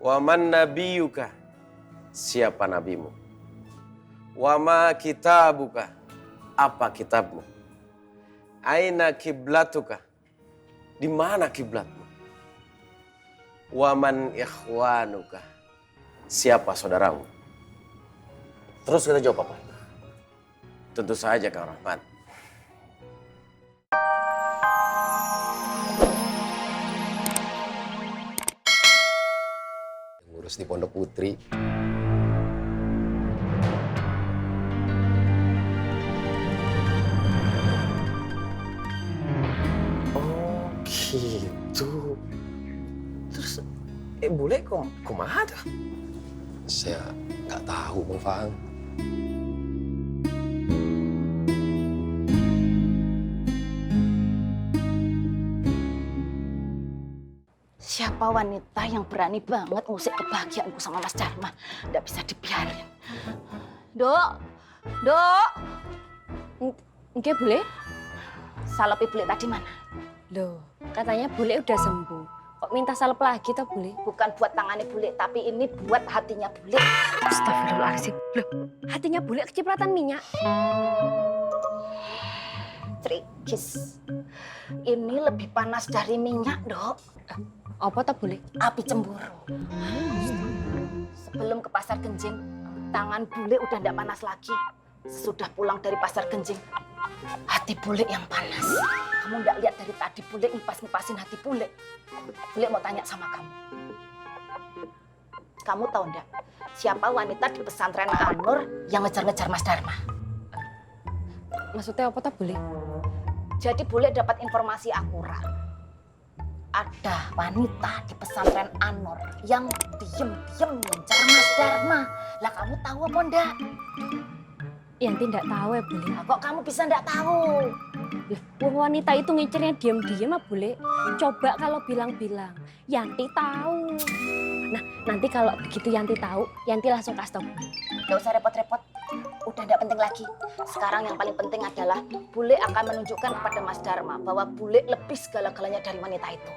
Wa man nabiyuka? Siapa nabimu? Wa ma kitabuka? Apa kitabmu? Aina kiblatuka? Di mana kiblatmu? Wa man ikhwanuka? Siapa saudaramu? Terus kita jawab apa? Tentu saja Kang Rahmat. Ngurus di Pondok Putri. Oh gitu. Terus bule kok kumaha tuh? Saya nggak tahu Bang Faang. Siapa wanita yang berani banget ngusik kebahagiaanku sama Mas Dharma? Nggak bisa dibiarin. Dok, Dok. Nggih, Bule. Salep Bule tadi mana? Loh, katanya Bule udah sembuh. Kok minta salep lagi toh, Bule? Bukan buat tangannya Bule, tapi ini buat hatinya Bule. Astagfirullahaladzim. Loh, hatinya Bule kecipratan minyak. Trikis. Ini lebih panas dari minyak, Dok. Apa toh, Bule? Api cemburu. Sebelum ke Pasar Genjing, tangan Bule udah nggak panas lagi. Sesudah pulang dari Pasar Genjing, hati Bule yang panas. Kamu nggak lihat dari tadi Bule ngipas-ngipasin hati Bule. Bule mau tanya sama kamu. Kamu tahu nggak siapa wanita di pesantren An-Nur yang ngejar-ngejar Mas Dharma? Maksudnya apa toh, Bule? Jadi Bule dapat informasi akurat. Ada wanita di pesantren An-Nur yang diem-diem ngejar Mas Dharma. Lah kamu tahu apa enggak? Yanti nggak tahu ya, Bule. Nah, kok kamu bisa enggak tahu? Lah, wong wanita itu ngincernya diam-diam, Bule. Coba kalau bilang-bilang, Yanti tahu. Nah, nanti kalau begitu Yanti tahu, Yanti langsung kasih tahu. Gak usah repot-repot. Udah enggak penting lagi. Sekarang yang paling penting adalah Bule akan menunjukkan kepada Mas Dharma bahwa Bule lebih segala-galanya dari wanita itu.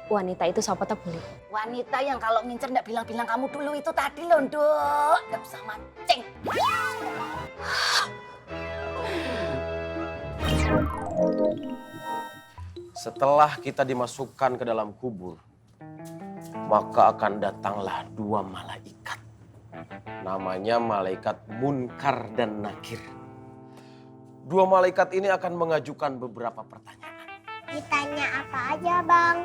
Wanita itu siapa toh, Bule? Wanita yang kalau ngincer enggak bilang-bilang kamu dulu itu tadi loh, Nduk. Gak usah mancing. Setelah kita dimasukkan ke dalam kubur, maka akan datanglah dua malaikat. Namanya malaikat Munkar dan Nakir. Dua malaikat ini akan mengajukan beberapa pertanyaan. Ditanya apa aja, Bang?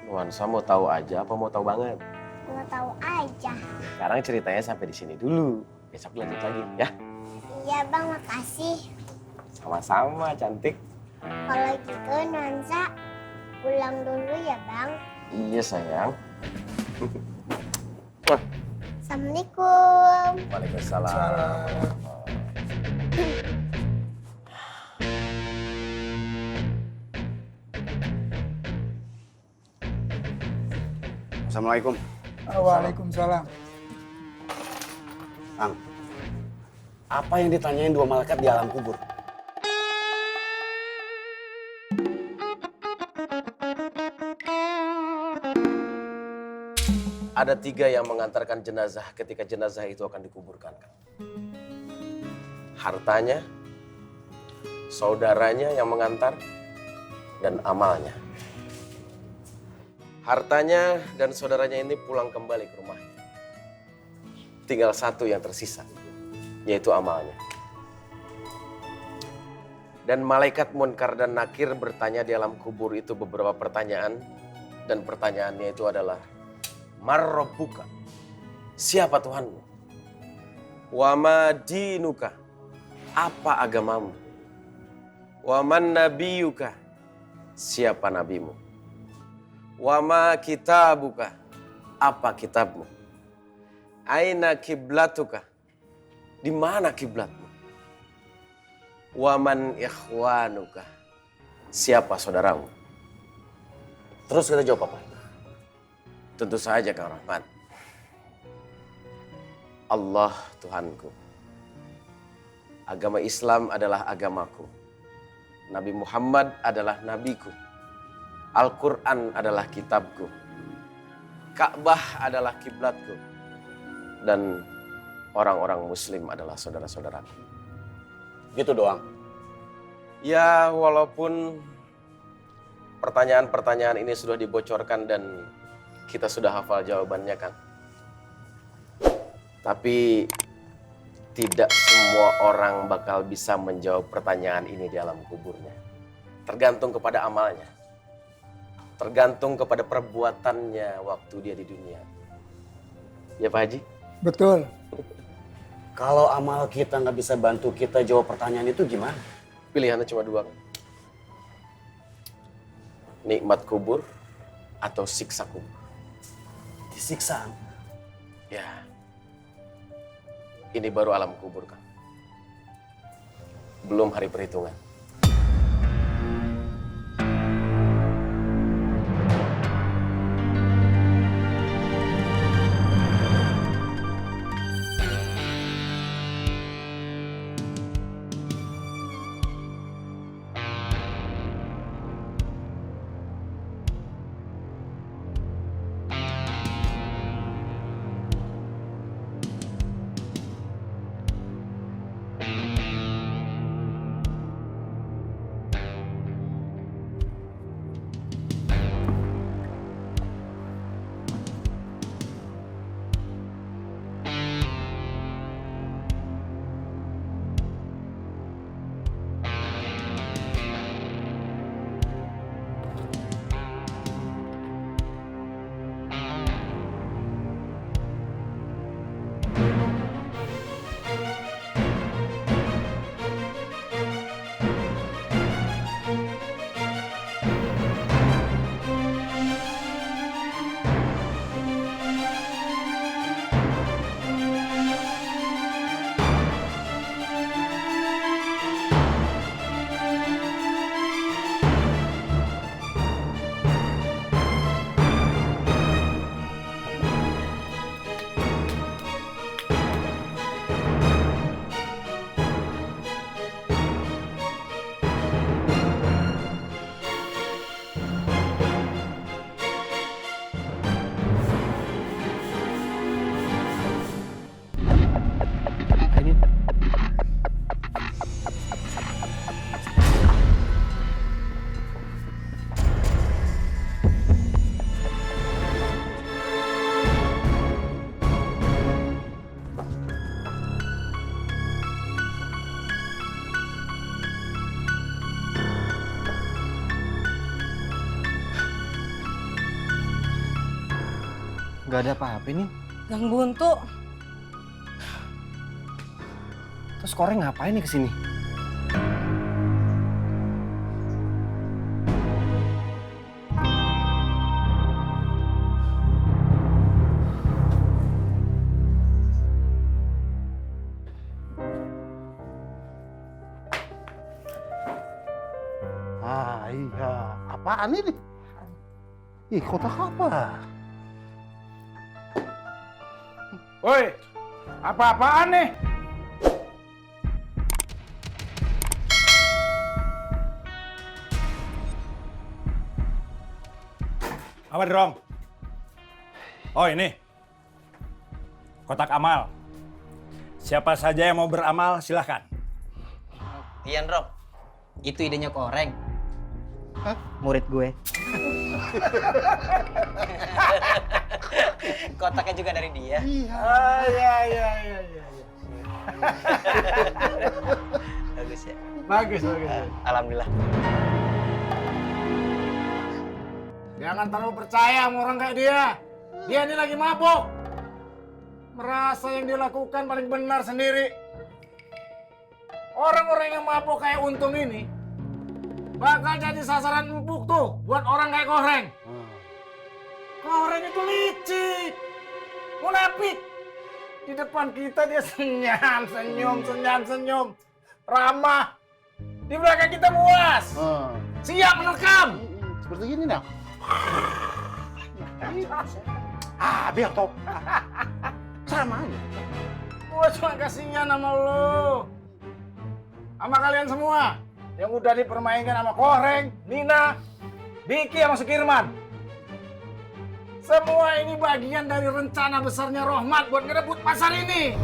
Nuansa mau tahu aja apa mau tahu banget? Mau tahu aja. Sekarang ceritanya sampai di sini dulu. Besok lanjut lagi ya. Iya, Bang, makasih. Sama-sama cantik. Kalau gitu, Nonza pulang dulu ya, Bang. Iya sayang. Assalamualaikum. Waalaikumsalam. Assalamualaikum. Waalaikumsalam. Kang, apa yang ditanyain dua malaikat di alam kubur? Ada tiga yang mengantarkan jenazah ketika jenazah itu akan dikuburkan. Hartanya, saudaranya yang mengantar, dan amalnya. Hartanya dan saudaranya ini pulang kembali ke rumahnya. Tinggal satu yang tersisa, yaitu amalnya. Dan malaikat Munkar dan Nakir bertanya di alam kubur itu beberapa pertanyaan. Dan pertanyaannya itu adalah, Marrabbuka, siapa Tuhanmu? Wa ma dinuka, apa agamamu? Wa man nabiyuka, siapa nabimu? Wa ma kitabuka, apa kitabmu? Aina kiblatuka, di mana kiblatmu? Wa man ikhwanuka, siapa saudaramu? Terus kita jawab apa? Tentu saja Kang Rahmat. Allah Tuhanku. Agama Islam adalah agamaku. Nabi Muhammad adalah nabiku. Al-Quran adalah kitabku. Ka'bah adalah kiblatku dan orang-orang muslim adalah saudara-saudaraku. Gitu doang. Ya, walaupun pertanyaan-pertanyaan ini sudah dibocorkan dan kita sudah hafal jawabannya kan. Tapi tidak semua orang bakal bisa menjawab pertanyaan ini di alam kuburnya. Tergantung kepada amalnya. Tergantung kepada perbuatannya waktu dia di dunia. Ya Pak Haji? Betul. Kalau amal kita nggak bisa bantu kita jawab pertanyaan itu gimana? Pilihannya cuma dua kan? Nikmat kubur atau siksa kubur. Disiksa. Ya. Ini baru alam kubur kan. Belum hari perhitungan. Gak ada apa-apa nih. Gang Buntu. Terus Koreng ngapain nih kesini? Ah iya, apaan ini? Ih, kotak apa? Woi, apa-apaan nih? Apa Rong? Oh ini, kotak amal. Siapa saja yang mau beramal silahkan. Ian Rob, itu idenya Koreng. Hah? Murid gue. Kotaknya juga dari dia. Iya. Bagus ya? Bagus. Alhamdulillah. Jangan terlalu percaya sama orang kayak dia. Dia ini lagi mabuk. Merasa yang dia lakukan paling benar sendiri. Orang-orang yang mabuk kayak Untung ini bakal jadi sasaran empuk tuh buat orang kayak Koreng. Koreng itu licik, munafik. Di depan kita dia senyum, ramah. Di belakang kita muas, siap menerkam. Seperti ini nah. Biar toh. Sama aja. Gua cuma kasihan sama lu. Sama kalian semua yang udah dipermainkan sama Koreng, Nina, Diki sama Sukirman. Semua ini bagian dari rencana besarnya Rohmat buat ngerebut pasar ini.